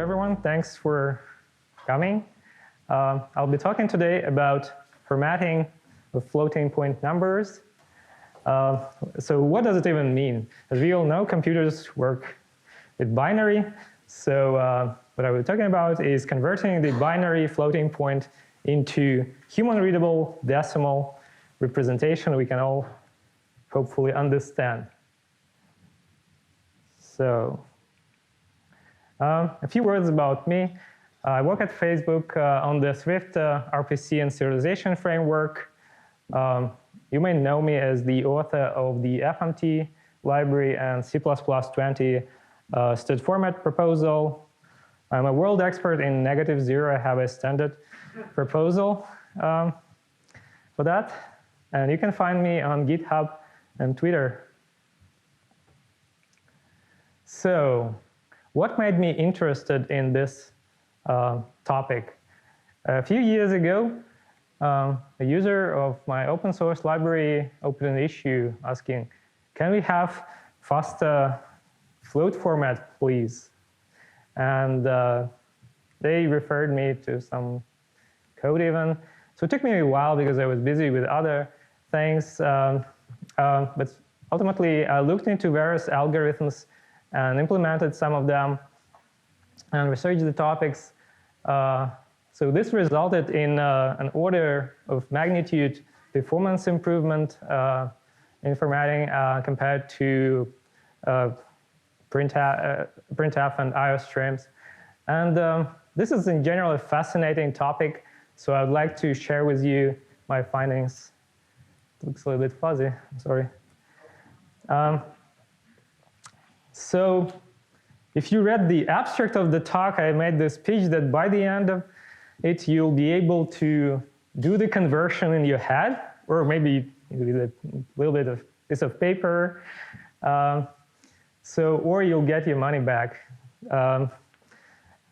everyone. Thanks for coming. I'll be talking today about formatting of floating point numbers. So what does it even mean? As we all know, computers work with binary. So what I will be talking about is converting the binary floating point into human-readable decimal representation we can all hopefully understand. So a few words about me. I work at Facebook on the Swift RPC and serialization framework. You may know me as the author of the FMT library and C++20 stud format proposal. I'm a world expert in -0. I have a standard proposal for that. And you can find me on GitHub and Twitter. So what made me interested in this topic? A few years ago, a user of my open source library opened an issue asking, can we have faster float format, please? And they referred me to some code even. So it took me a while because I was busy with other things. But ultimately, I looked into various algorithms and implemented some of them and researched the topics. So this resulted in an order of magnitude performance improvement in formatting compared to Printf and IO streams. And this is in general a fascinating topic, so I'd like to share with you my findings. It looks a little bit fuzzy, I'm sorry. So if you read the abstract of the talk, I made this pitch that by the end of it, you'll be able to do the conversion in your head, or maybe with a little bit of piece of paper. Or you'll get your money back.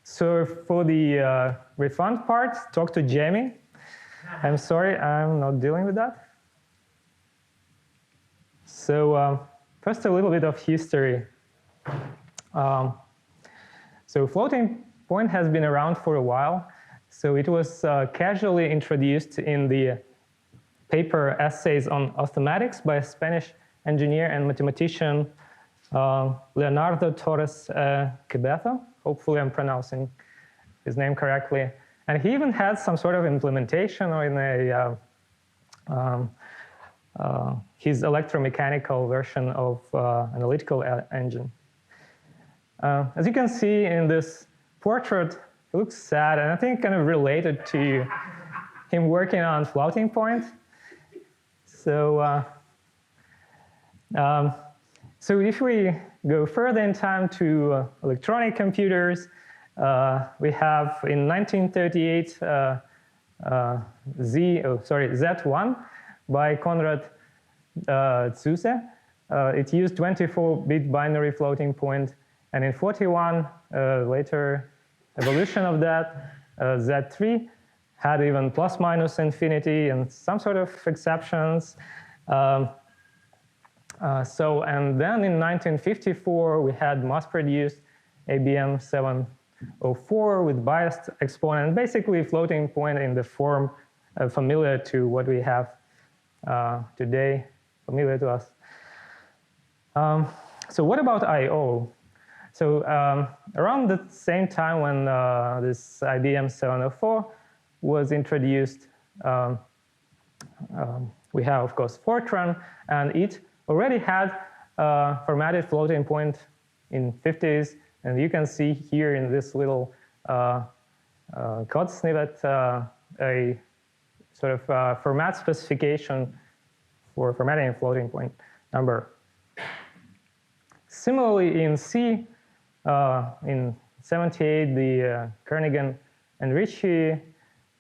So for the refund part, talk to Jamie. I'm sorry, I'm not dealing with that. So first, a little bit of history. So floating point has been around for a while. So it was casually introduced in the paper Essays on Arithmetics by a Spanish engineer and mathematician, Leonardo Torres Quevedo. Hopefully I'm pronouncing his name correctly. And he even had some sort of implementation in his electromechanical version of analytical engine. As you can see in this portrait, it looks sad, and I think kind of related to him working on floating point. So, so if we go further in time to electronic computers, we have in 1938 Z1 by Konrad Zuse. It used 24-bit binary floating point. And in 41, later evolution of that, Z3 had even plus minus infinity and some sort of exceptions. And then in 1954, we had mass-produced ABM 704 with biased exponent, basically floating point in the form familiar to what we have today, familiar to us. So what about I/O? So around the same time when this IBM 704 was introduced, we have, of course, Fortran, and it already had formatted floating point in 50s. And you can see here in this little code snippet a sort of format specification for formatting a floating point number. Similarly, in C, in 78, the Kernighan and Ritchie,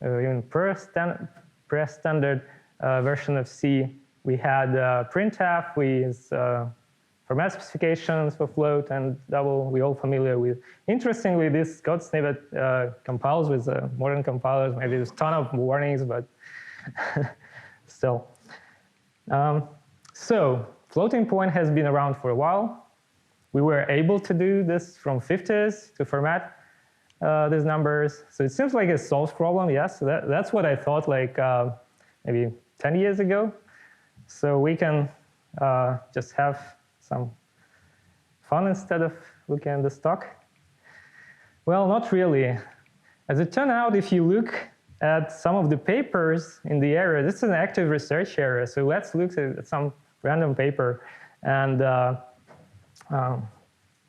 even pre-standard version of C, we had Printf with format specifications for float and double. We're all familiar with. Interestingly, this code snippet compiles with modern compilers. Maybe there's a ton of warnings, but still. So floating point has been around for a while. We were able to do this from 50s to format these numbers. So it seems like a solved problem, yes. So that's what I thought like maybe 10 years ago. So we can just have some fun instead of looking at the stock. Well, not really. As it turned out, if you look at some of the papers in the area, this is an active research area, so let's look at some random paper and the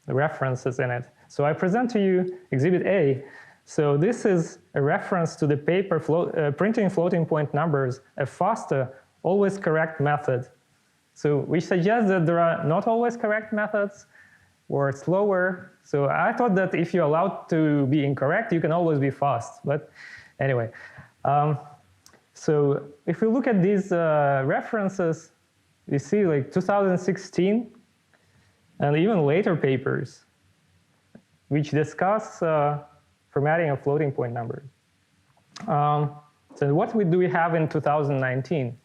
references in it. So I present to you Exhibit A. So this is a reference to the paper printing floating point numbers, a faster, always correct method. So we suggest that there are not always correct methods, or slower. So I thought that if you're allowed to be incorrect, you can always be fast. But anyway, so if we look at these references, we see like 2016 and even later papers which discuss formatting of floating point numbers. So what do we have in 2019?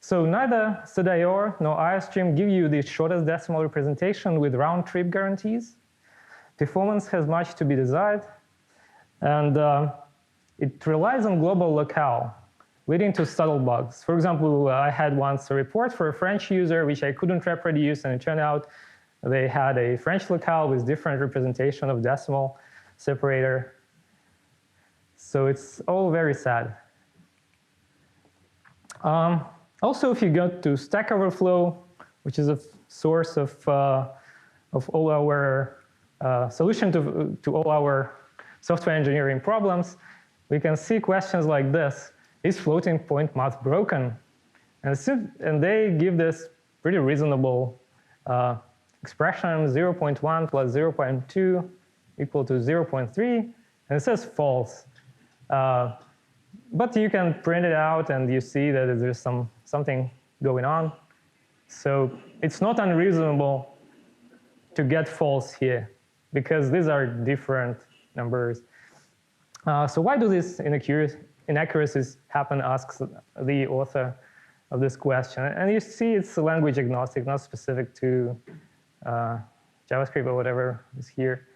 So neither StdIOR nor iostream give you the shortest decimal representation with round-trip guarantees. Performance has much to be desired, and it relies on global locale, leading to subtle bugs. For example, I had once a report for a French user which I couldn't reproduce, and it turned out they had a French locale with different representation of decimal separator. So it's all very sad. Also, if you go to Stackoverflow, which is a source of all our solution to all our software engineering problems, we can see questions like this: is floating point math broken? And they give this pretty reasonable expression: 0.1 plus 0.2 equal to 0.3, and it says false. But you can print it out and you see that there's something going on. So it's not unreasonable to get false here, because these are different numbers. So why do these inaccuracies happen, asks the author of this question. And you see it's language agnostic, not specific to JavaScript or whatever is here.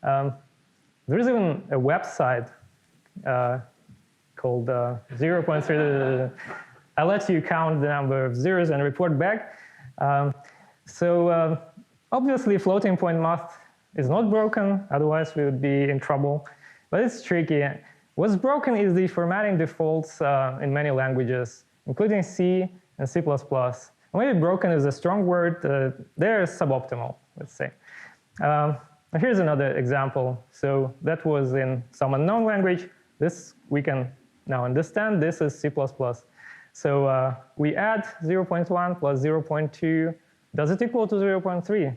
There is even a website called 0.3. I'll let you count the number of zeros and report back. So obviously floating point math is not broken, otherwise we would be in trouble. But it's tricky. What's broken is the formatting defaults in many languages, including C and C++. Maybe broken is a strong word. They're suboptimal, let's say. Here's another example. So that was in some unknown language. This we can now understand. This is C++. So we add 0.1 plus 0.2. Does it equal to 0.3?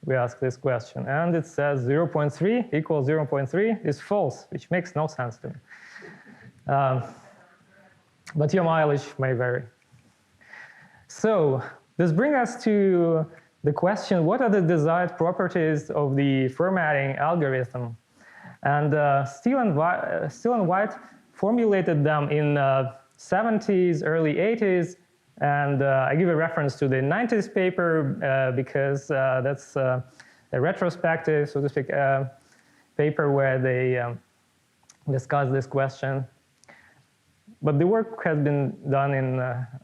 We ask this question. And it says 0.3 equals 0.3 is false, which makes no sense to me. But your mileage may vary. So this brings us to the question, what are the desired properties of the formatting algorithm? And Steele and White formulated them in 70s, early 80s, and I give a reference to the 90s paper because that's a retrospective, so to speak, paper where they discuss this question. But the work has been done in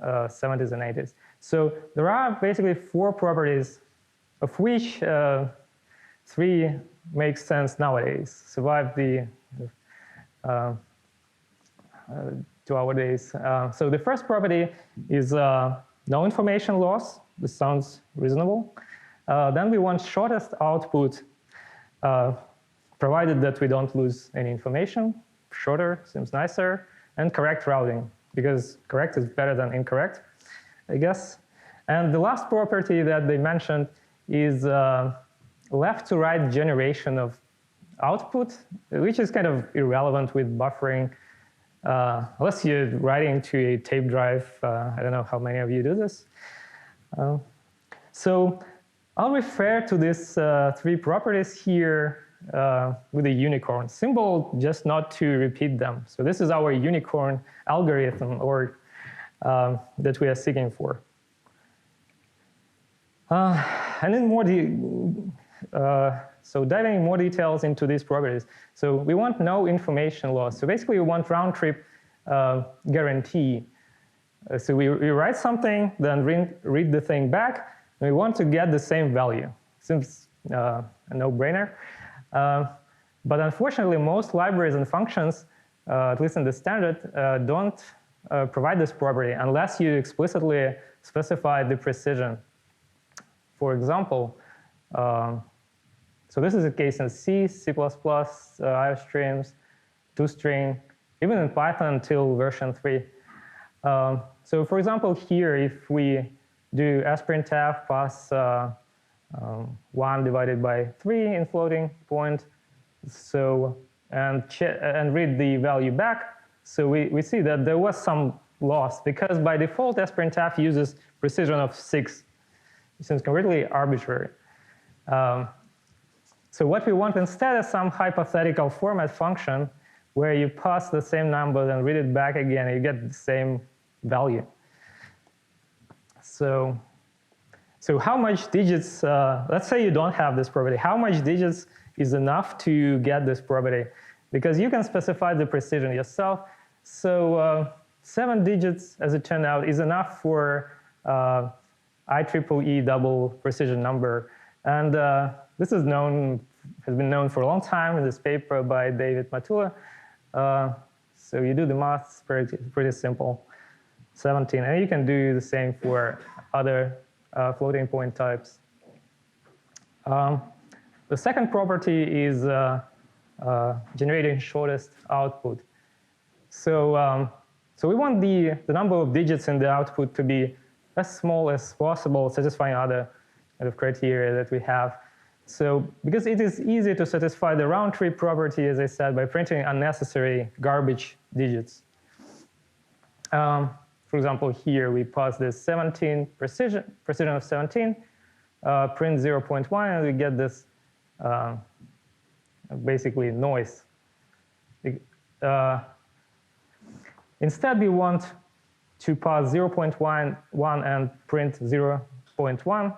70s and 80s. So there are basically 4 properties, of which 3 make sense nowadays, survive to our days. So the first property is no information loss. This sounds reasonable. Then we want shortest output, provided that we don't lose any information. Shorter seems nicer. And correct routing, because correct is better than incorrect, I guess. And the last property that they mentioned is left-to-right generation of output, which is kind of irrelevant with buffering, unless you're writing to a tape drive. I don't know how many of you do this. So I'll refer to these 3 properties here with a unicorn symbol, just not to repeat them. So this is our unicorn algorithm, or that we are seeking for. And in more So diving in more details into these properties. So we want no information loss. So basically we want round trip guarantee. So we write something, then read the thing back, and we want to get the same value. Seems a no-brainer. But unfortunately, most libraries and functions, at least in the standard, don't provide this property unless you explicitly specify the precision. For example, so this is the case in C, C++, IOStreams, toString, even in Python until version 3. So for example, here, if we do sprintf pass 1 divided by 3 in floating point, so and read the value back, so we see that there was some loss because by default sprintf uses precision of 6. It seems completely arbitrary. So what we want instead is some hypothetical format function where you pass the same number and read it back again, and you get the same value. So how much digits, let's say you don't have this property, how much digits is enough to get this property? Because you can specify the precision yourself. So 7 digits, as it turned out, is enough for IEEE double precision number. And this is has been known for a long time in this paper by David Matula. So you do the math, it's pretty simple, 17. And you can do the same for other floating point types. The second property is generating shortest output. So we want the number of digits in the output to be as small as possible, satisfying other kind of criteria that we have. So because it is easy to satisfy the round trip property, as I said, by printing unnecessary garbage digits. For example, here we pass this 17 precision of 17, print 0.1, and we get this basically noise. Instead, we want to pass 0.1 and print 0.1,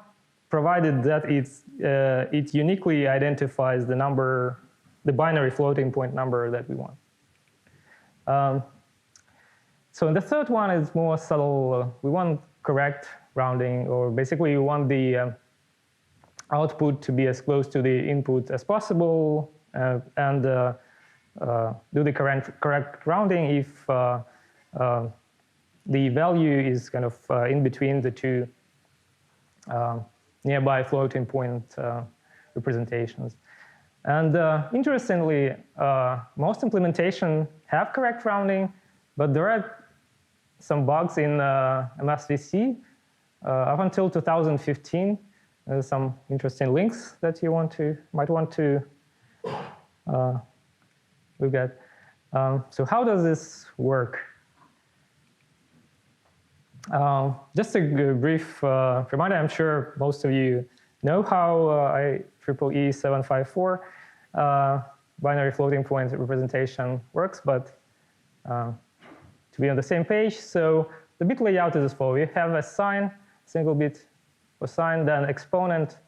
provided that it uniquely identifies the number, the binary floating point number that we want. So the third one is more subtle. We want correct rounding, or basically we want the output to be as close to the input as possible, and do the correct rounding if the value is kind of in between the two nearby floating point representations. And interestingly, most implementations have correct rounding, but there are some bugs in MSVC up until 2015. There's some interesting links that you might want to look at. So how does this work? Just a brief reminder, I'm sure most of you know how IEEE 754 binary floating point representation works, but to be on the same page, so the bit layout is as follows. You have a sign, single bit for sign, then exponent,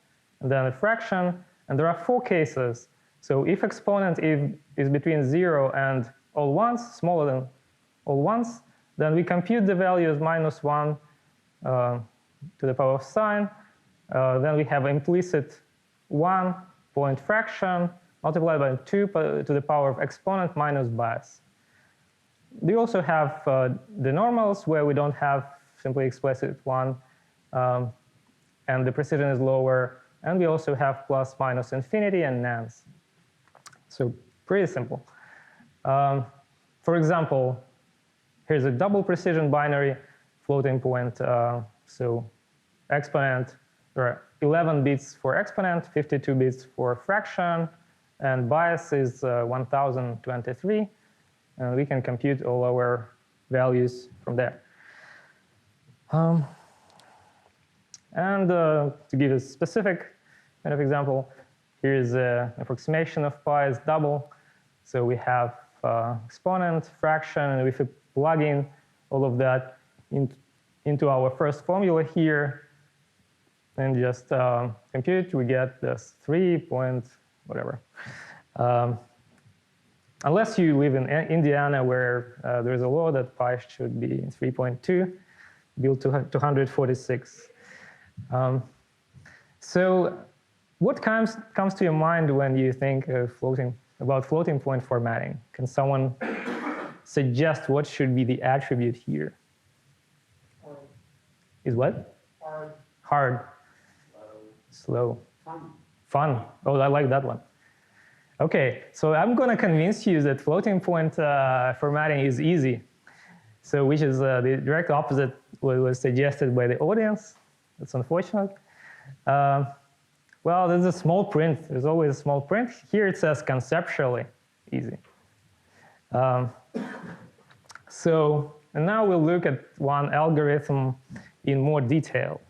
and then a fraction, and there are 4 cases. So if exponent is between 0 and all ones, smaller than all ones, then we compute the value as -1 to the power of sign. Then we have implicit 1 point fraction multiplied by 2 to the power of exponent minus bias. We also have the normals where we don't have simply explicit 1, and the precision is lower. And we also have plus, minus, infinity, and nans. So pretty simple. For example, here's a double precision binary floating point. So exponent, there are 11 bits for exponent, 52 bits for fraction, and bias is 1023. And we can compute all our values from there. And to give a specific kind of example, here's an approximation of pi as double. So we have exponent, fraction, and if we plug in all of that into our first formula here and just compute, we get this 3.0 whatever. Unless you live in Indiana, where there's a law that pi should be 3.2, built to 246. So what comes to your mind when you think of about floating point formatting? Can someone suggest what should be the attribute here? Hard. Is what? Hard. Hard. Slow. Fun. Fun. Oh, I like that one. Okay, so I'm going to convince you that floating point formatting is easy. So which is the direct opposite what was suggested by the audience. That's unfortunate. Well, there's a small print. There's always a small print. Here it says conceptually easy. And now we'll look at one algorithm in more detail.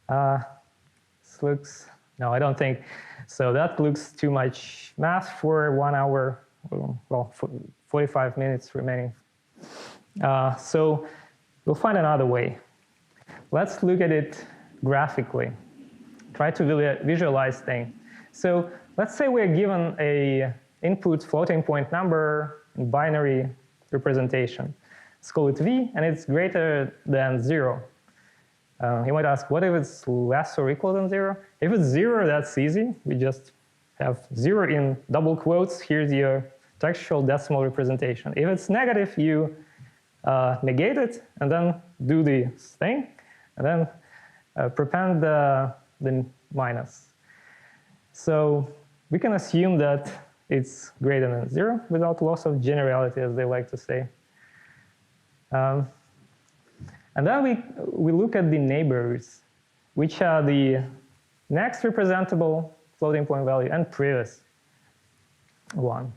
This looks, no, I don't think. So that looks too much math for 1 hour, well, 45 minutes remaining. So we'll find another way. Let's look at it graphically. Try to visualize things. So let's say we're given a input floating point number in binary representation. Let's call it v, and it's greater than 0. You might ask, what if it's less or equal than 0? If it's 0, that's easy. We just have 0 in double quotes. Here's your textual decimal representation. If it's negative, you negate it, and then do this thing, and then prepend the minus. So we can assume that it's greater than 0 without loss of generality, as they like to say. And then we look at the neighbors, which are the next representable floating point value and previous one.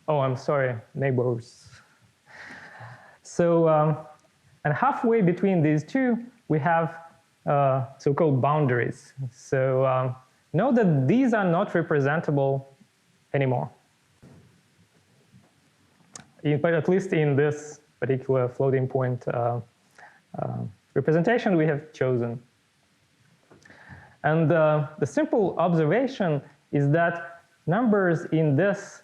Oh, I'm sorry, neighbors. So, and halfway between these two, we have so-called boundaries. So note that these are not representable anymore. But at least in this particular floating point representation we have chosen. And the simple observation is that numbers in this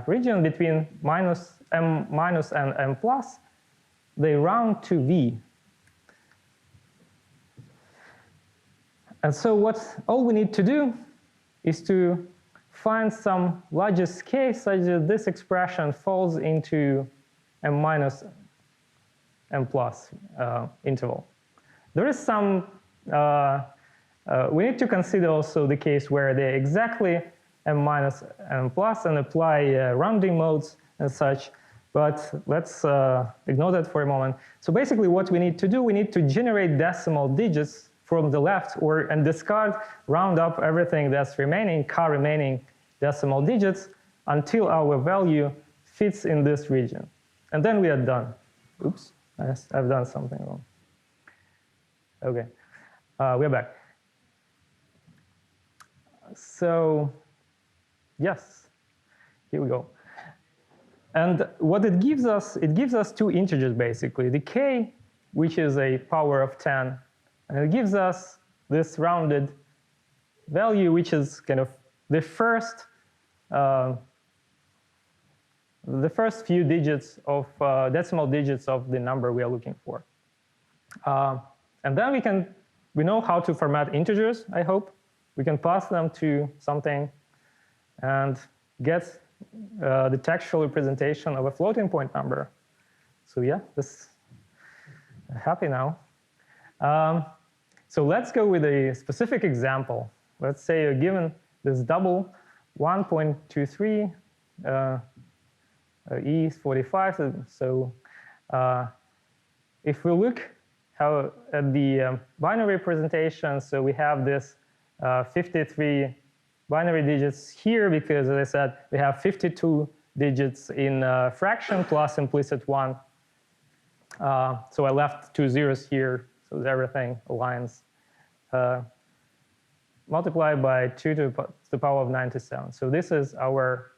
region between m minus and m plus, they round to v. And so all we need to do is to find some largest case such that this expression falls into m minus m plus interval. There is some, we need to consider also the case where they're exactly m minus m plus and apply rounding modes and such, but let's ignore that for a moment. So basically what we need to do, we need to generate decimal digits from the left and discard, round up everything that's remaining, remaining decimal digits until our value fits in this region. And then we are done. Oops. I've done something wrong. Okay, we're back. So, yes, here we go. And what it gives us two integers basically. The k, which is a power of 10, and it gives us this rounded value, which is kind of the first few digits of decimal digits of the number we are looking for. And then we know how to format integers, I hope. We can pass them to something and get the textual representation of a floating point number. So yeah, happy now. So let's go with a specific example. Let's say you're given this double 1.23 E is 45. So if we look at the binary representation, so we have this 53 binary digits here because, as I said, we have 52 digits in fraction plus implicit 1. So I left 2 zeros here, so everything aligns. Multiplied by 2 to the power of 97. So this is our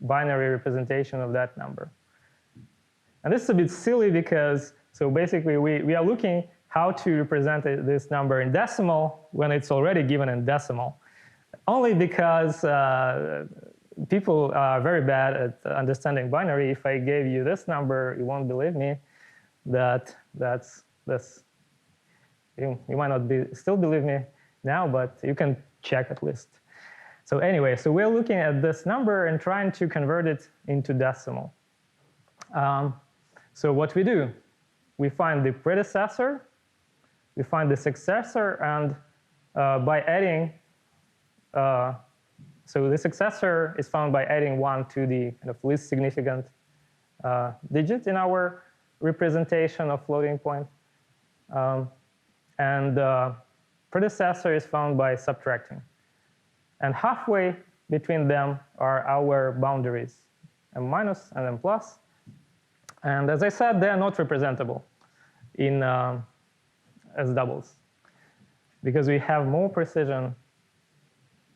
binary representation of that number. And this is a bit silly because, so basically we are looking how to represent this number in decimal when it's already given in decimal. Only because people are very bad at understanding binary. If I gave you this number, you won't believe me that that's this. You might not still believe me now, but you can check at least. So anyway, so we're looking at this number and trying to convert it into decimal. So what we do, we find the predecessor, we find the successor, and by adding, so the successor is found by adding 1 to the kind of least significant digit in our representation of floating point. And predecessor is found by subtracting. And halfway between them are our boundaries, m minus and m plus. And as I said, they are not representable in as doubles, because we have more precision.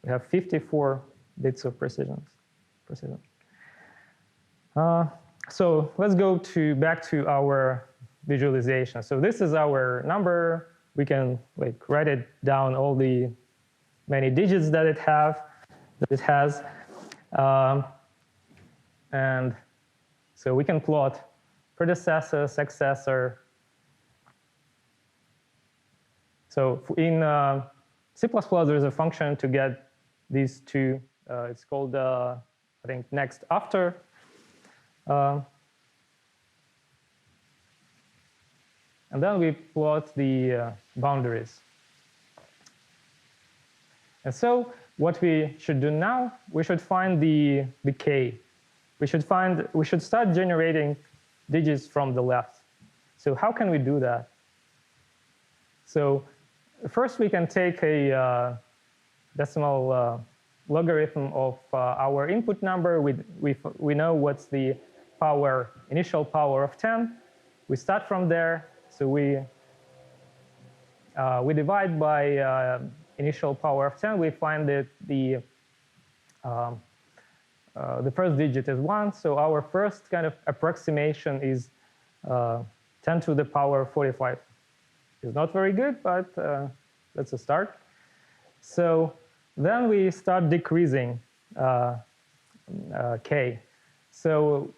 We have 54 bits of precision. So let's go back to our visualization. So this is our number. We can write it down, all the many digits that it has, and so we can plot predecessor, successor. So in C++, there's a function to get these two. It's called, I think, next after. And then we plot the boundaries. And so what we should do now, we should find the k. We should start generating digits from the left. So how can we do that? So first we can take a decimal logarithm of our input number. We know what's the initial power of 10. We start from there. So we divide by initial power of 10. We find that the first digit is 1. So our first kind of approximation is 10 to the power 45. It's not very good, but that's a start. So then we start decreasing k. So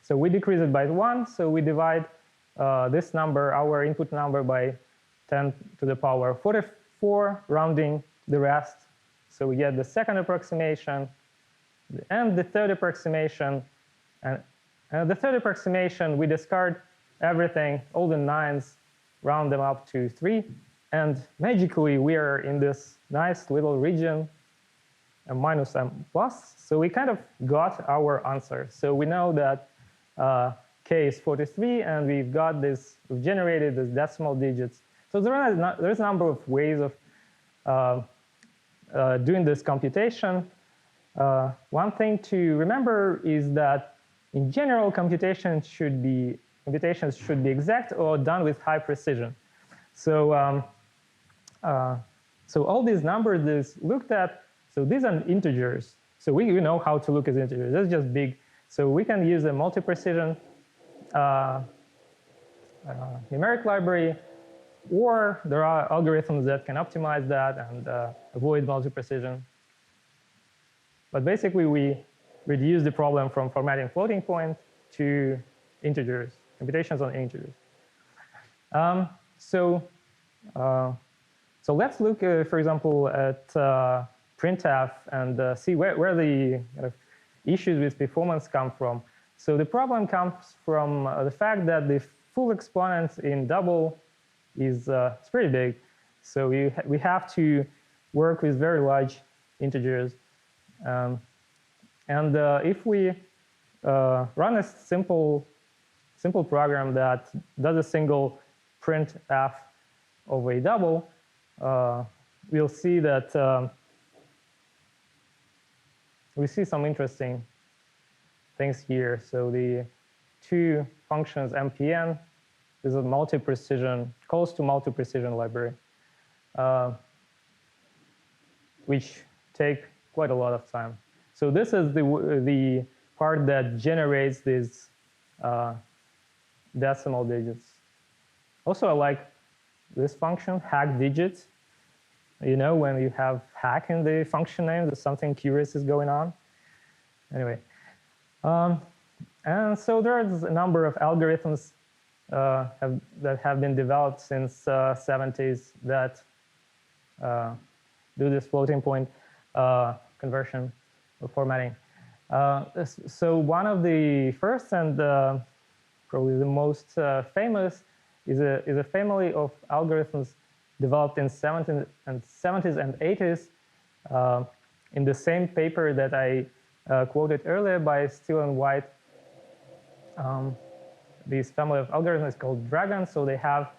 we decrease it by 1. So we divide this number, our input number, by 10 to the power 44, rounding the rest. So we get the second approximation and the third approximation. And the third approximation, we discard everything, all the 9s, round them up to 3. And magically, we are in this nice little region, m minus m plus. So we kind of got our answer. So we know that k is 43, and we've generated these decimal digits. So there's a number of ways of doing this computation. One thing to remember is that in general, computations should be exact or done with high precision. So so all these numbers is looked at. So these are integers. So we know how to look at integers. That's just big. So we can use a multi-precision numeric library, or there are algorithms that can optimize that and avoid multi-precision. But basically, we reduce the problem from formatting floating point to integers, computations on integers. So let's look, for example, at Printf and see where the issues with performance come from. So the problem comes from the fact that the full exponent in double is it's pretty big. So we have to work with very large integers. And if we run a simple program that does a single printf of a double, we'll see that we see some interesting things here. So the two functions mpn is a multi-precision, calls to multi-precision library, which take quite a lot of time. So this is the part that generates these decimal digits. Also, I like this function, hack digits. You know, when you have hack in the function name, that something curious is going on. Anyway, and so there's a number of algorithms that have been developed since 70s that do this floating point conversion or formatting. So one of the first and probably the most famous is a family of algorithms developed in 70s and 80s in the same paper that I quoted earlier by Steele and White. This family of algorithms is called Dragon. So they have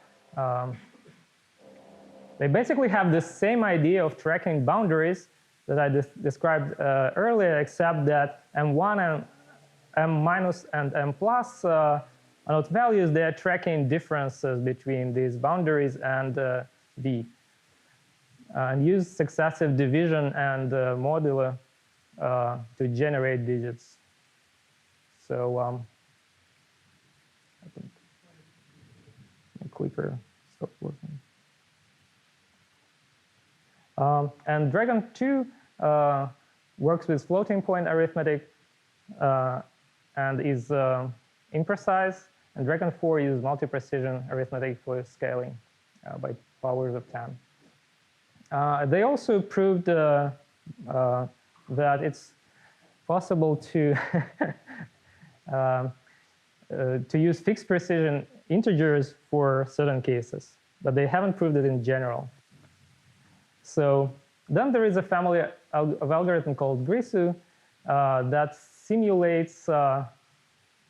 they basically have the same idea of tracking boundaries that I described earlier, except that M1 and M minus and M plus are not values. They are tracking differences between these boundaries and V. And use successive division and modulo to generate digits. So I think the clicker stopped working. And Dragon 2 works with floating point arithmetic and is imprecise. And Dragon 4 uses multi-precision arithmetic for scaling by powers of 10. They also proved that it's possible to to use fixed precision integers for certain cases, but they haven't proved it in general. So then there is a family of algorithm called Grizzle that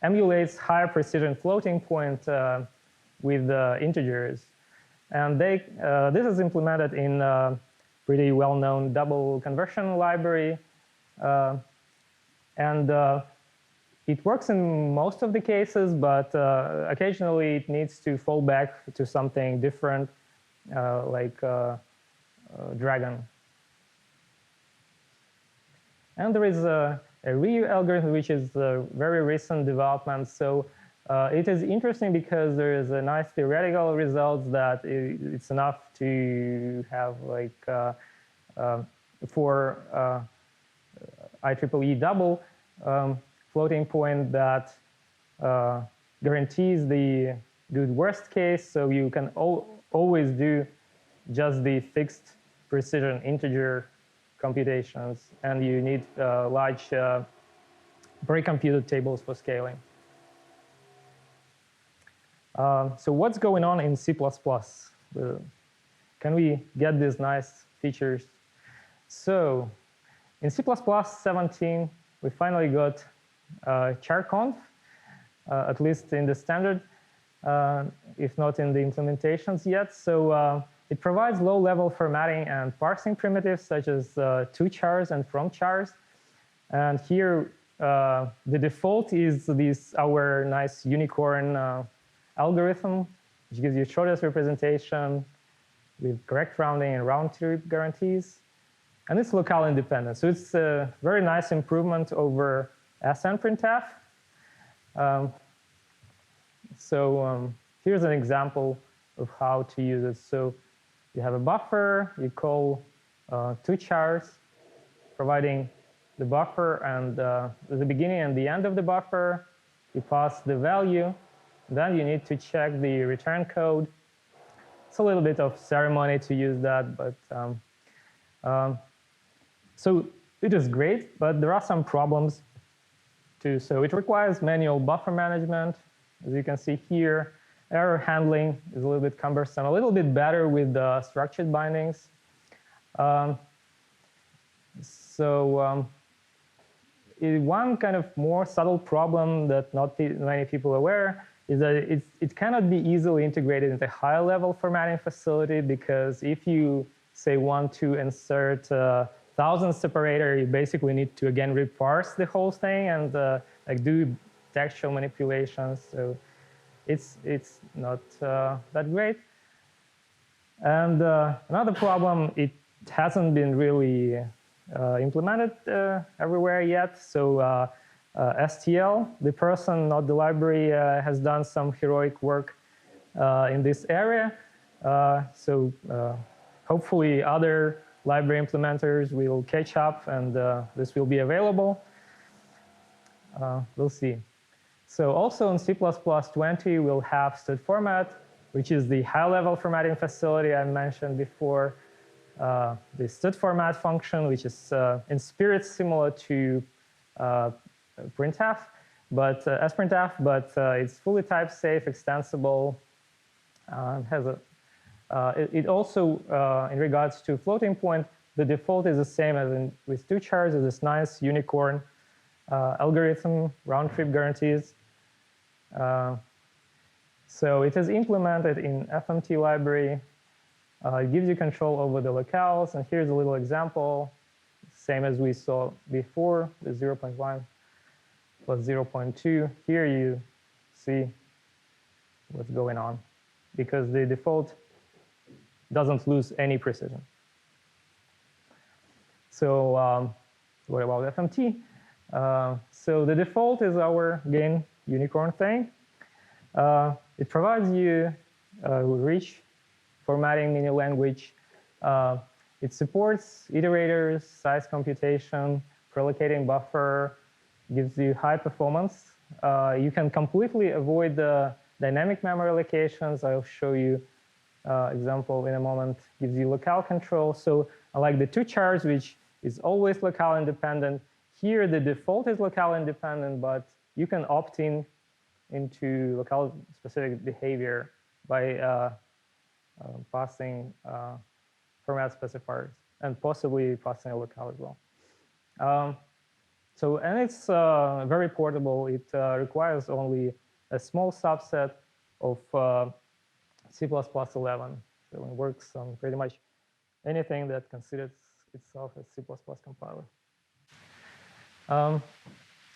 emulates higher precision floating point with integers. And this is implemented in a pretty well-known double conversion library. And it works in most of the cases, but occasionally it needs to fall back to something different, like Dragon. And there is a Ryu algorithm, which is a very recent development. So it is interesting because there is a nice theoretical result that it's enough to have like for IEEE double floating point that guarantees the good worst case. So you can always do just the fixed precision integer computations, and you need large pre-computed tables for scaling. So what's going on in C++? Can we get these nice features? So in C++ 17, we finally got charconf, at least in the standard, if not in the implementations yet. So it provides low-level formatting and parsing primitives such as to-chars and from-chars. And here, the default is our nice unicorn algorithm, which gives you shortest representation with correct rounding and round-trip guarantees. And it's locale independent. So it's a very nice improvement over SN printf. Here's an example of how to use it. So you have a buffer, you call to-chars, providing the buffer and the beginning and the end of the buffer. You pass the value. Then you need to check the return code. It's a little bit of ceremony to use that, but so it is great, but there are some problems too. So it requires manual buffer management. As you can see here, error handling is a little bit cumbersome, a little bit better with structured bindings. One kind of more subtle problem that not many people are aware is that it cannot be easily integrated into higher level formatting facility, because if you say want to insert 1,000 separator, you basically need to again reparse the whole thing and like do textual manipulations. So it's not that great. And another problem, it hasn't been really implemented everywhere yet. So STL, the person, not the library, has done some heroic work in this area. So hopefully other library implementers will catch up and this will be available. We'll see. So also in C++20, we'll have stud format, which is the high-level formatting facility I mentioned before. The stud format function, which is in spirit similar to Printf, but as Printf, but it's fully type safe, extensible. Has a it also, in regards to floating point, the default is the same as with two chars. It's this nice unicorn algorithm, round trip guarantees. So it is implemented in FMT library. It gives you control over the locales, and here's a little example, same as we saw before, the 0.1 plus 0.2. Here you see what's going on, because the default doesn't lose any precision. So what about FMT? So the default is our gain unicorn thing. It provides you rich formatting mini language. It supports iterators, size computation, prelocating buffer, gives you high performance. You can completely avoid the dynamic memory allocations. I'll show you example in a moment. Gives you locale control. So unlike the two chars, which is always locale independent, here the default is locale independent, but you can opt in into locale specific behavior by passing format specifiers and possibly passing a locale as well. And it's very portable. It requires only a small subset of C++11. So it works on pretty much anything that considers itself a C++ compiler.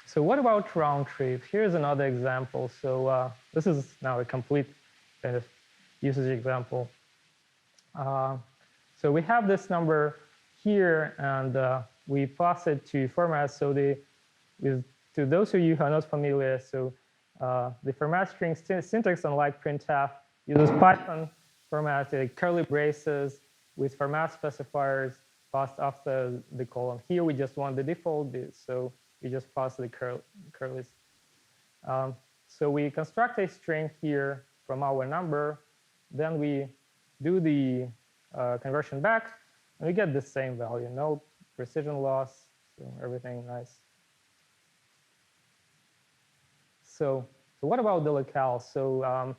So what about round trip? Here's another example. So this is now a complete kind of usage example. So we have this number here, and we pass it to format. So to those of you who are not familiar, so the format string syntax, unlike Printf, uses Python formatted curly braces with format specifiers passed after the colon. Here we just want the default bit, so we just pass the curlies. So we construct a string here from our number, then we do the conversion back, and we get the same value, no precision loss, so everything nice. So what about the locale? So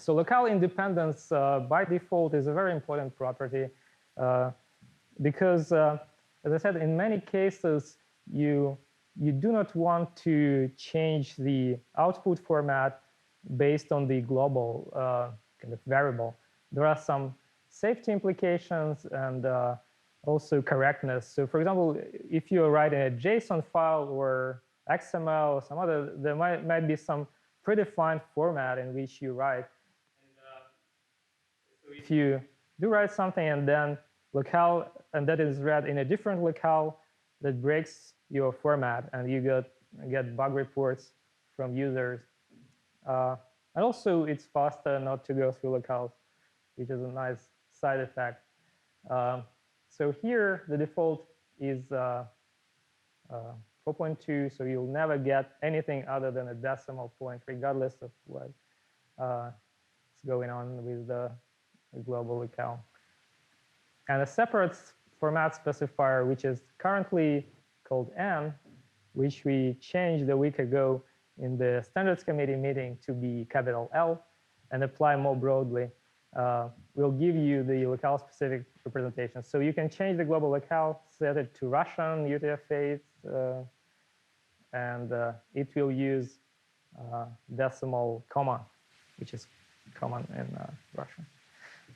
locale independence by default is a very important property because, as I said, in many cases, you do not want to change the output format based on the global kind of variable. There are some safety implications and also correctness. So for example, if you're writing a JSON file or XML or some other, there might be some predefined format in which you write. And so if you do write something and then locale, and that is read in a different locale, that breaks your format, and you get bug reports from users. And also, it's faster not to go through locales, which is a nice side effect. So here, the default is 4.2, so you'll never get anything other than a decimal point, regardless of what is going on with the global locale. And a separate format specifier, which is currently called n, which we changed a week ago in the standards committee meeting to be capital L and apply more broadly, will give you the locale-specific representation. So you can change the global locale, set it to Russian, UTF-8, and it will use decimal comma, which is common in Russian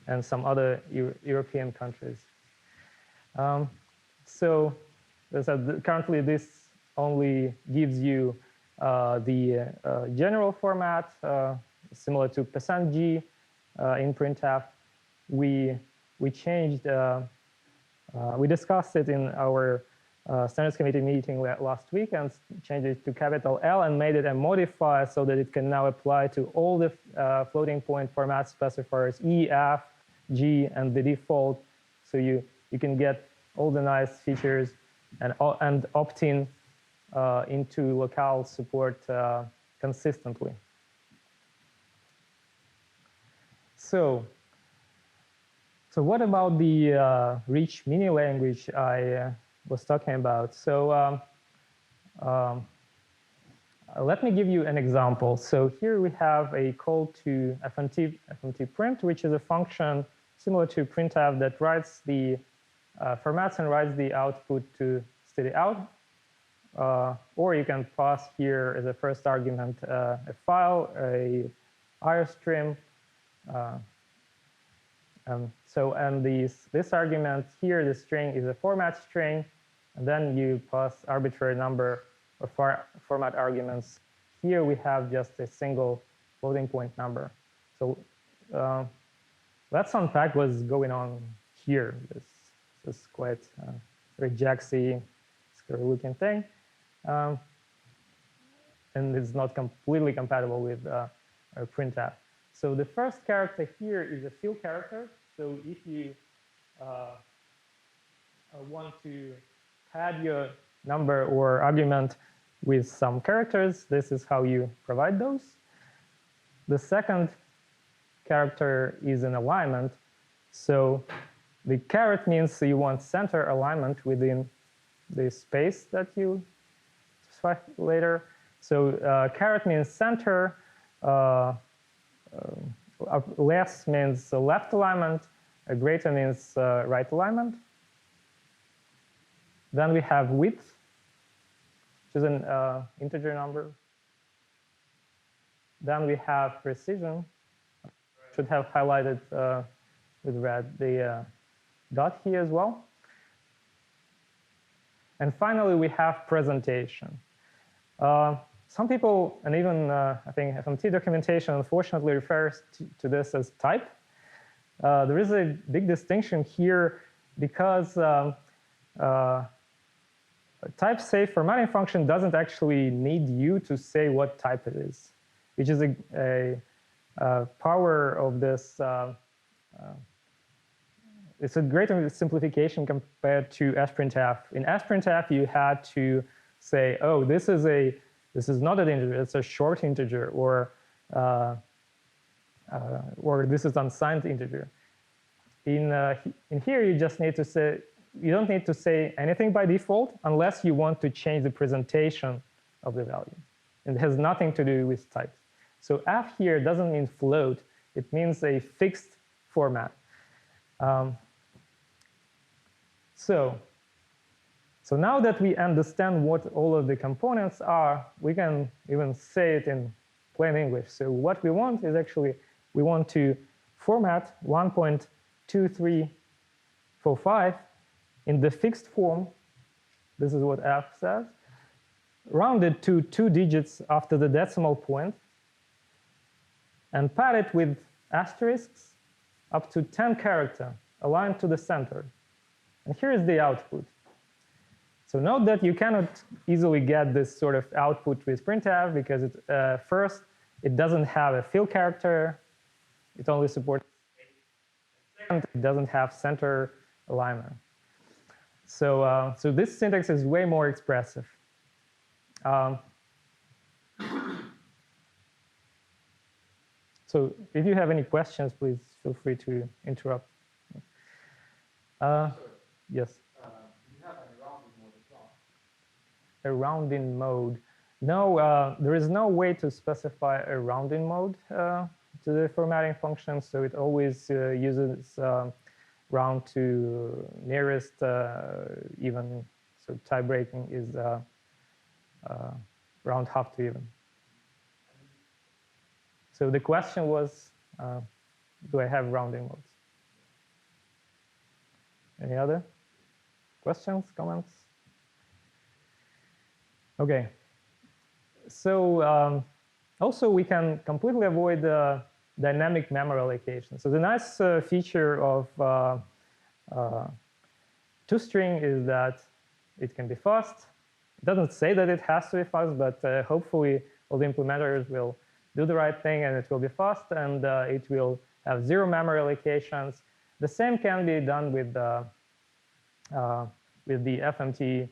and some other European countries. So currently this only gives you the general format, similar to %G in Printf. We changed, we discussed it in our standards committee meeting last week and changed it to capital L and made it a modifier so that it can now apply to all the floating point format specifiers E, F, G, and the default. So you can get all the nice features and opt in into locale support consistently. So what about the rich mini language I was talking about? So let me give you an example. So here we have a call to FMT print, which is a function similar to printf that writes the formats and writes the output to std out. Or you can pass here as a first argument a file, a IOStream. And this argument here, the string is a format string, and then you pass arbitrary number of format arguments. Here we have just a single floating point number. So let's unpack what's going on here. This is quite very jaxy, scary looking thing. And it's not completely compatible with printf. So the first character here is a fill character. So if you want to pad your number or argument with some characters, this is how you provide those. The second character is an alignment. So the caret means you want center alignment within the space that you specify later. So caret means center. Less means left alignment, greater means right alignment. Then we have width, which is an integer number. Then we have precision. Should have highlighted with red the dot here as well. And finally, we have presentation. Some people, and even I think FMT documentation, unfortunately refers to this as type. There is a big distinction here because type safe formatting function doesn't actually need you to say what type it is, which is a power of this. It's a great simplification compared to sprintf. In sprintf, you had to say, oh, this is not an integer, it's a short integer, or this is unsigned integer. In here, you just need to say, you don't need to say anything by default unless you want to change the presentation of the value. And it has nothing to do with types. So f here doesn't mean float, it means a fixed format. So now that we understand what all of the components are, we can even say it in plain English. So what we want is actually, we want to format 1.2345 in the fixed form. This is what f says, rounded to 2 digits after the decimal point, and pad it with asterisks up to 10 characters aligned to the center. And here is the output. So note that you cannot easily get this sort of output with printf because first, it doesn't have a fill character. It only supports second, it doesn't have center alignment. So this syntax is way more expressive. So if you have any questions, please feel free to interrupt. Yes. A rounding mode. No, there is no way to specify a rounding mode to the formatting function, so it always uses round to nearest even. So tie breaking is round half to even. So the question was, do I have rounding modes? Any other questions, comments? Okay. So also we can completely avoid dynamic memory allocation. So the nice feature of toString is that it can be fast. It doesn't say that it has to be fast, but hopefully all the implementers will do the right thing and it will be fast, and it will have 0 memory allocations. The same can be done with the FMT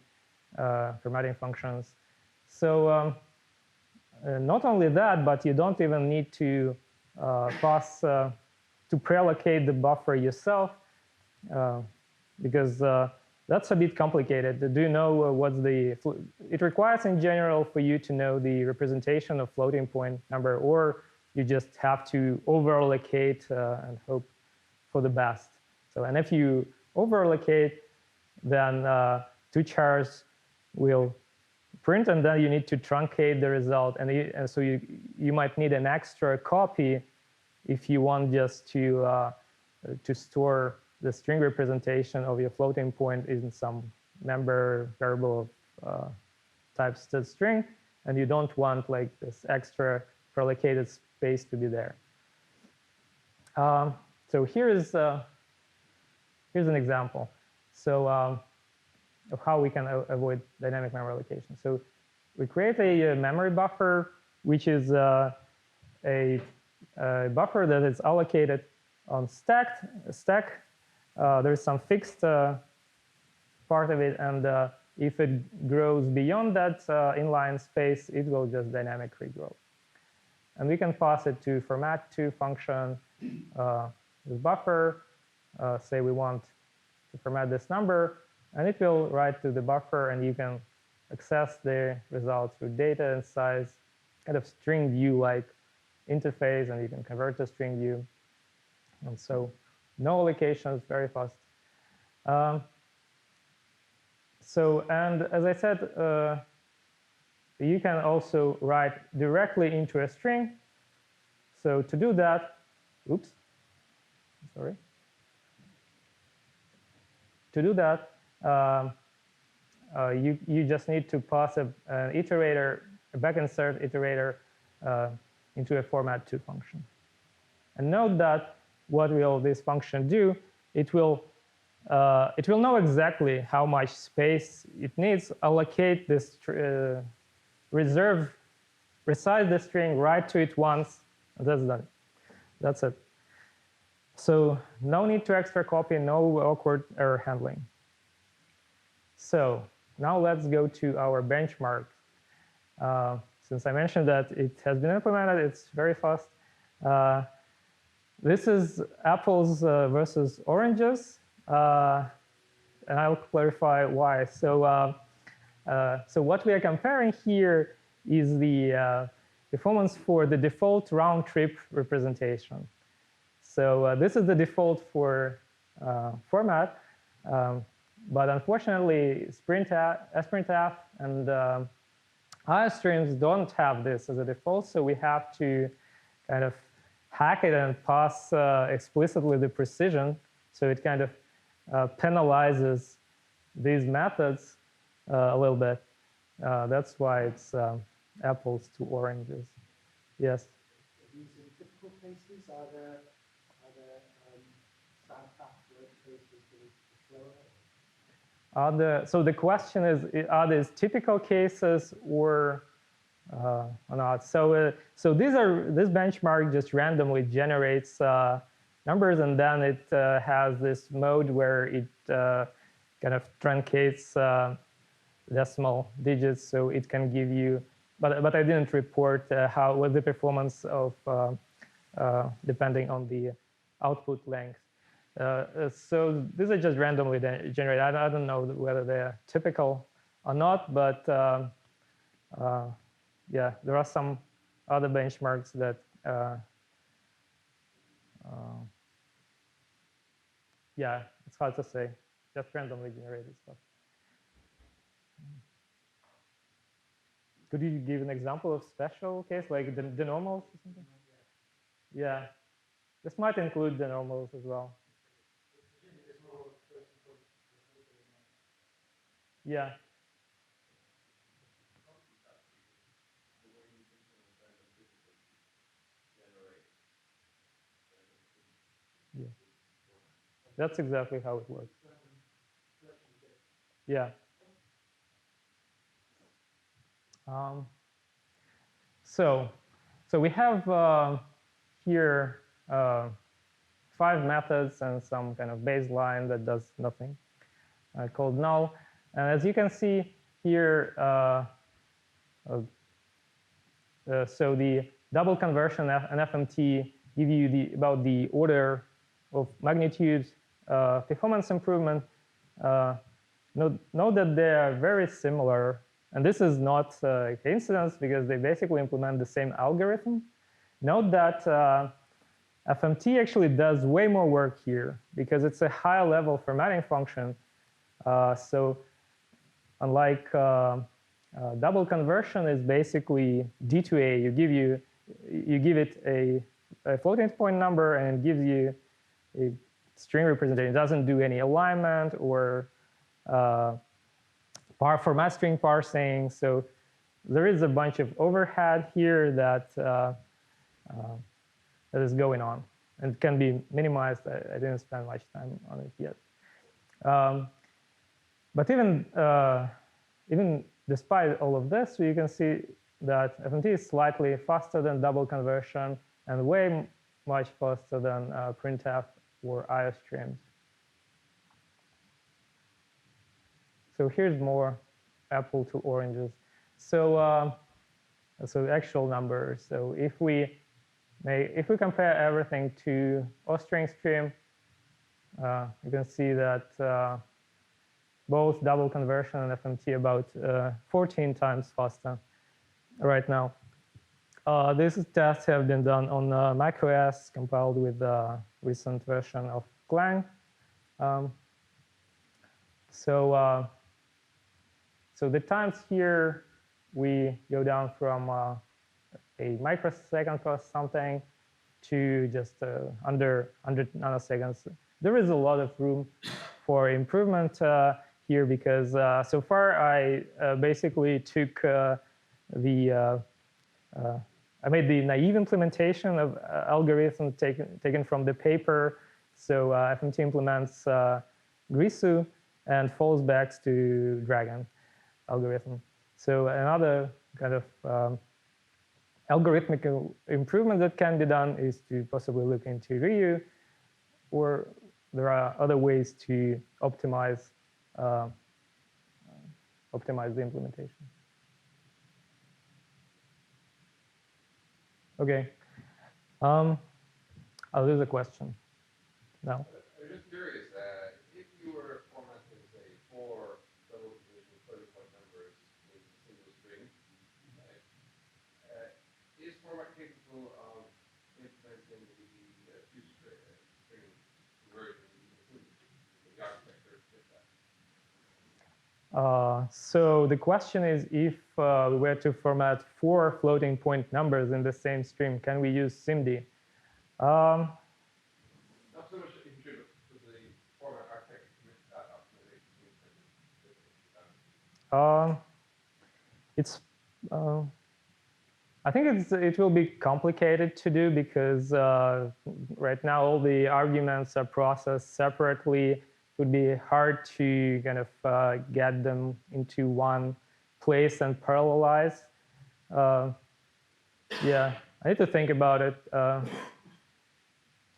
formatting functions. So not only that, but you don't even need to pass to pre-allocate the buffer yourself, because that's a bit complicated. Do you know what's the? It requires in general for you to know the representation of floating point number, or you just have to over-allocate and hope for the best. So, and if you over-allocate, then 2 chars will print, and then you need to truncate the result, and so you might need an extra copy if you want just to store the string representation of your floating point in some member variable of type string, and you don't want like this extra pre-allocated space to be there. So here's an example. So of how we can avoid dynamic memory allocation. So we create a memory buffer, which is a buffer that is allocated on stack. There's some fixed part of it, and if it grows beyond that inline space, it will just dynamically grow. And we can pass it to format2 function, the buffer. Say we want to format this number, and it will write to the buffer, and you can access the results through data and size, kind of string view-like interface, and you can convert to string view. And so no allocations, very fast. And as I said, you can also write directly into a string. So to do that, oops, sorry. To do that, you just need to pass an iterator, a back insert iterator, into a format2 function. And note that what will this function do? It will know exactly how much space it needs, allocate this, resize the string, write to it once, and that's done. That's it. So no need to extra copy, no awkward error handling. So now let's go to our benchmark. Since I mentioned that it has been implemented, it's very fast. This is apples versus oranges, and I'll clarify why. So what we are comparing here is the performance for the default round-trip representation. So this is the default for format, but unfortunately, Printf and iostreams don't have this as a default, so we have to kind of hack it and pass explicitly the precision, so it kind of penalizes these methods a little bit. That's why it's apples to oranges. Yes? These in typical cases, are there soundtrack workspaces that are slower? So the question is, are these typical cases or not? So this benchmark just randomly generates numbers, and then it has this mode where it kind of truncates decimal digits, so it can give you. But I didn't report what the performance of depending on the output length. So these are just randomly generated. I don't know whether they're typical or not, but yeah, there are some other benchmarks that yeah, it's hard to say. Just randomly generated stuff. Could you give an example of special case, like the normals or something? Yeah, this might include the normals as well. Yeah. Yeah. That's exactly how it works. Yeah. So we have here 5 methods and some kind of baseline that does nothing called null. And as you can see here, so the double conversion and FMT give you about the order of magnitude performance improvement. Note that they are very similar. And this is not a coincidence because they basically implement the same algorithm. Note that FMT actually does way more work here because it's a high level formatting function. So unlike double conversion is basically D to A. You give it a floating point number and it gives you a string representation. It doesn't do any alignment or format string parsing. So there is a bunch of overhead here that that is going on and can be minimized. I didn't spend much time on it yet. But even despite all of this, you can see that FMT is slightly faster than double conversion and way much faster than Printf or IO streams. So here's more apple to oranges. So so actual numbers. So if we compare everything to O-string stream, you can see that both double conversion and FMT about 14 times faster right now. These tests have been done on macOS, compiled with a recent version of Clang. So the times here, we go down from a microsecond plus something to just under 100 nanoseconds. There is a lot of room for improvement here because so far I basically took I made the naive implementation of algorithm taken from the paper. So FMT implements Grizzle and falls back to Dragon algorithm. So another kind of algorithmic improvement that can be done is to possibly look into Ryu, or there are other ways to optimize the implementation. Okay, I'll lose a question now. I'm just curious, if you were formatting, say, 4 double division 30-point numbers in a single string, right, is format capable of implementing the two-string conversion included in the architecture with that? So the question is, if we were to format 4 floating point numbers in the same stream, can we use SIMD? Not so much in terms of the format architecture with that optimization. I think it will be complicated to do because right now all the arguments are processed separately. It would be hard to kind of get them into one place and parallelize. Yeah, I need to think about it.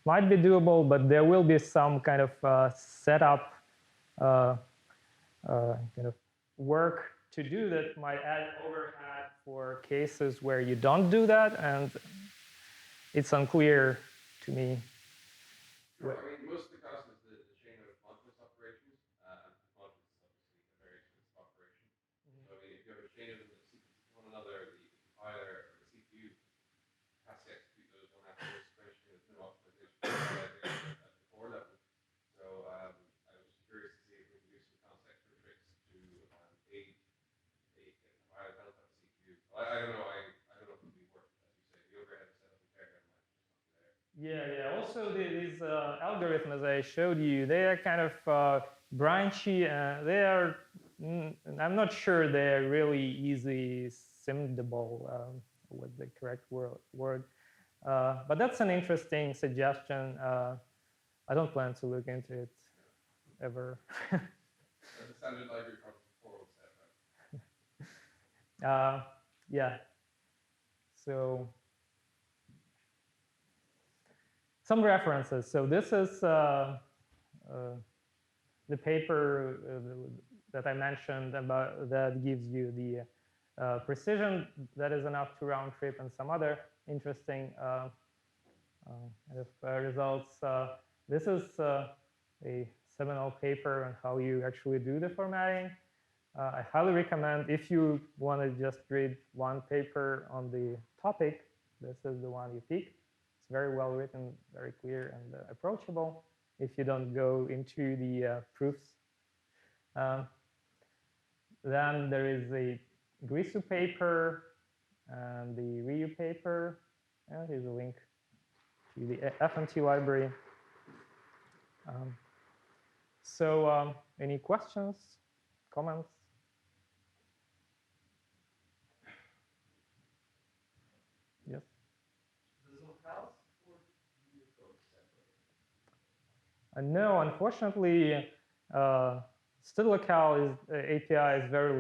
Might be doable, but there will be some kind of setup kind of work to do that might add overhead for cases where you don't do that, and it's unclear to me. Sure. I mean, most of the cost is the chain of modulus operations, and modulus is obviously a very expensive operation. So I mean, if you have a chain of them that sequence one another, the compiler or the CPU has to execute those one after the sequentially. There's no optimization at the core level. So I was curious to see if we can do some context or tricks to aid a compiler develop at the CPU. I don't know. I don't know if it would be worth it, as you say. The overhead setup and paradigm might just not be there. Yeah. Also, these algorithms I showed you, they are kind of branchy. They are. I'm not sure they're really easy simdable. What's the correct word? But that's an interesting suggestion. I don't plan to look into it ever. The standard library probably 4 set, right? Yeah. So some references. So this is the paper that I mentioned about that gives you the precision that is enough to round trip, and some other interesting results. This is a seminal paper on how you actually do the formatting. I highly recommend, if you want to just read one paper on the topic, this is the one you pick. It's very well written, very clear and approachable if you don't go into the proofs. Then there is a Grizzle paper and the Ryu paper. And here's a link to the FMT library. So any questions, comments? Yes. Does locale support Unicode separately? No, unfortunately, still locale API is very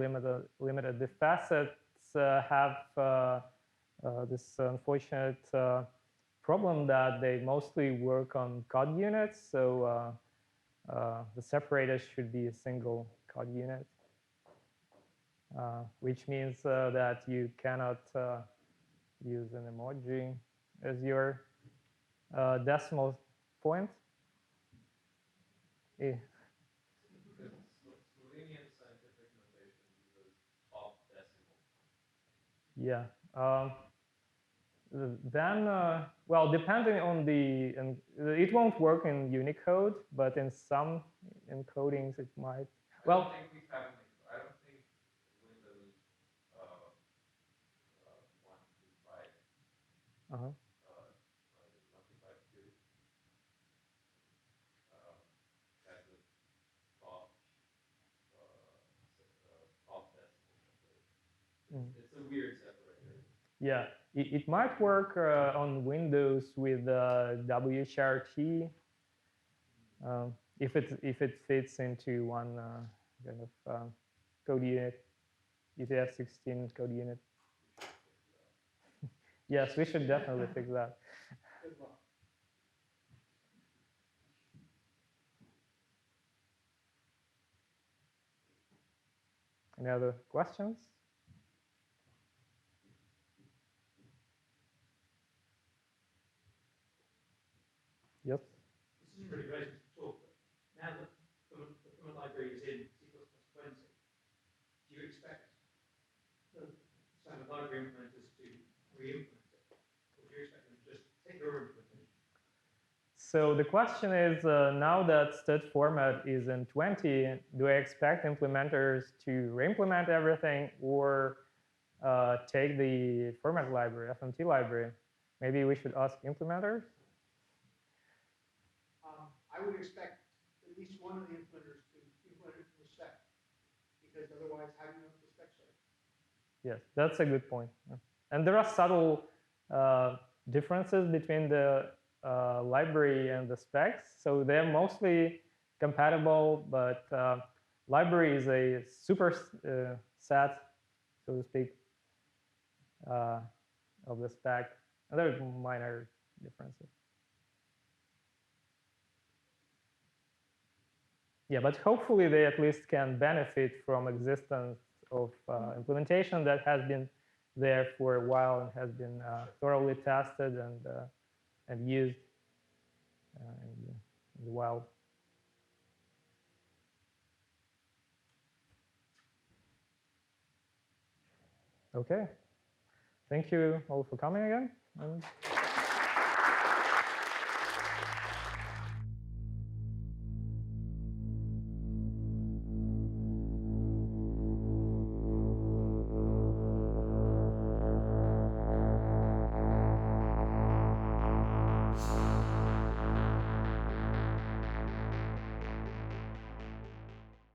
limited. The facets have this unfortunate problem that they mostly work on code units. So the separator should be a single code unit, which means that you cannot use an emoji as your decimal point. Because Slovenian scientific notation uses top decimal. Yeah. Then, well, depending on it won't work in Unicode, but in some encodings it might. I don't think we have I don't think Windows 125 Uh-huh. 125.2 has a top top decimal. It's a weird separator. Yeah, it might work on Windows with WHRT if it fits into one kind of code unit, UTF-16 code unit. Yes, we should definitely fix that. Good luck. Any other questions? Yes. This isn't really related to the talk, but now that the command library is in C++20, do you expect the standard library implementers to re-implement it? Or do you expect them to just take your implementation? So the question is, now that stat format is in 20, do I expect implementers to re-implement everything or take the format library, FMT library? Maybe we should ask implementers? I would expect at least one of the implementers to implement it from the spec, because otherwise, how do you know if the spec's right? Yes, that's a good point. And there are subtle differences between the library and the specs. So they're mostly compatible, but library is a super set, so to speak, of the spec. And there are minor differences. Yeah, but hopefully they at least can benefit from existence of implementation that has been there for a while and has been thoroughly tested and used in the wild. Okay. Thank you all for coming again.